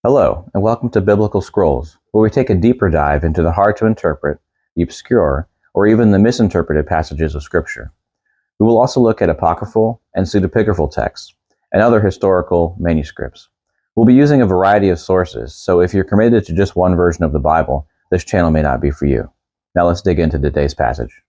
Hello, and welcome to Biblical Scrolls, where we take a deeper dive into the hard to interpret, the obscure, or even the misinterpreted passages of Scripture. We will also look at apocryphal and pseudepigraphal texts and other historical manuscripts. We'll be using a variety of sources, so if you're committed to just one version of the Bible, this channel may not be for you. Now let's dig into today's passage.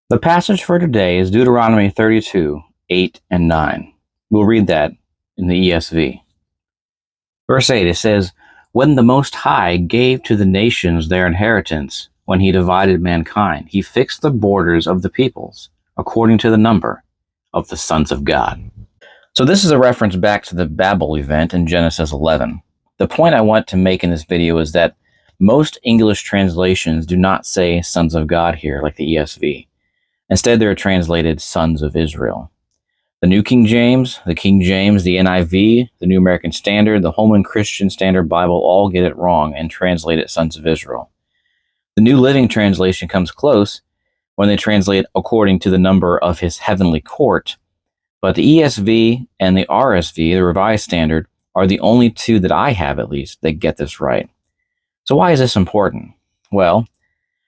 The passage for today is Deuteronomy 32, 8 and 9. We'll read that in the ESV. Verse 8, it says, "When the Most High gave to the nations their inheritance, when he divided mankind, he fixed the borders of the peoples, according to the number of the sons of God." So this is a reference back to the Babel event in Genesis 11. The point I want to make in this video is that most English translations do not say sons of God here, like the ESV. Instead, they're translated sons of Israel. The New King James, the NIV, the New American Standard, the Holman Christian Standard Bible all get it wrong and translate it sons of Israel. The New Living Translation comes close when they translate according to the number of his heavenly court, but the ESV and the RSV, the Revised Standard, are the only two that I have at least that get this right. So why is this important? Well,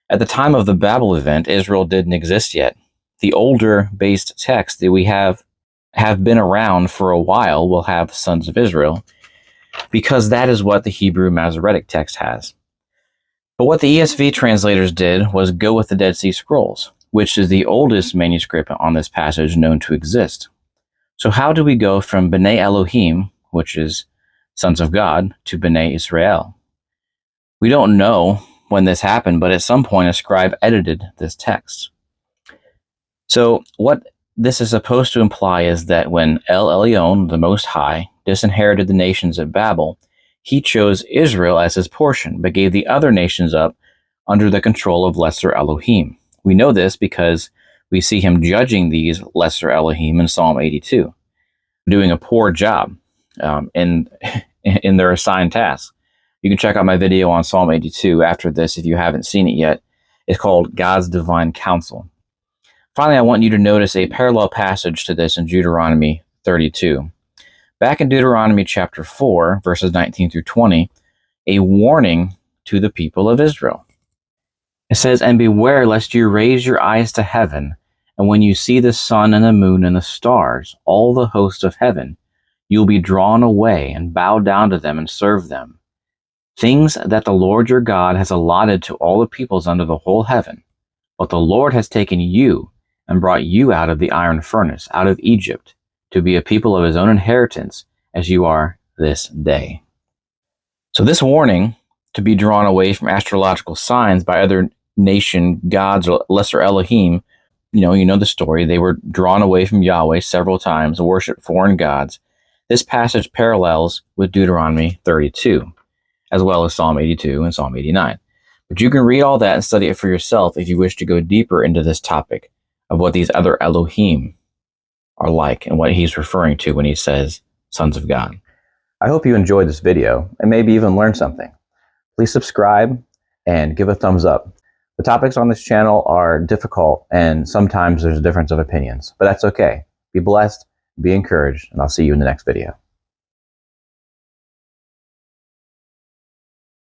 at the time of the Babel event, Israel didn't exist yet. The older based texts that we have been around for a while will have sons of Israel, because that is what the Hebrew Masoretic text has. But what the ESV translators did was go with the Dead Sea Scrolls, which is the oldest manuscript on this passage known to exist. So how do we go from B'nai Elohim, which is sons of God, to B'nai Israel? We don't know when this happened, but at some point a scribe edited this text. So what this is supposed to imply is that when El Elyon, the Most High, disinherited the nations at Babel, he chose Israel as his portion, but gave the other nations up under the control of lesser Elohim. We know this because we see him judging these lesser Elohim in Psalm 82, doing a poor job in their assigned tasks. You can check out my video on Psalm 82 after this if you haven't seen it yet. It's called God's Divine Counsel. Finally, I want you to notice a parallel passage to this in Deuteronomy 32. Back in Deuteronomy chapter 4, verses 19 through 20, a warning to the people of Israel. It says, "And beware lest you raise your eyes to heaven, and when you see the sun and the moon and the stars, all the host of heaven, you'll be drawn away and bow down to them and serve them. Things that the Lord your God has allotted to all the peoples under the whole heaven. But the Lord has taken you and brought you out of the iron furnace, out of Egypt, to be a people of his own inheritance, as you are this day." So this warning to be drawn away from astrological signs by other nation gods or lesser Elohim, you know the story. They were drawn away from Yahweh several times, worshiped foreign gods. This passage parallels with Deuteronomy 32. As well as Psalm 82 and Psalm 89. But you can read all that and study it for yourself if you wish to go deeper into this topic of what these other Elohim are like and what he's referring to when he says sons of God. I hope you enjoyed this video and maybe even learned something. Please subscribe and give a thumbs up. The topics on this channel are difficult and sometimes there's a difference of opinions, but that's okay. Be blessed, be encouraged, and I'll see you in the next video.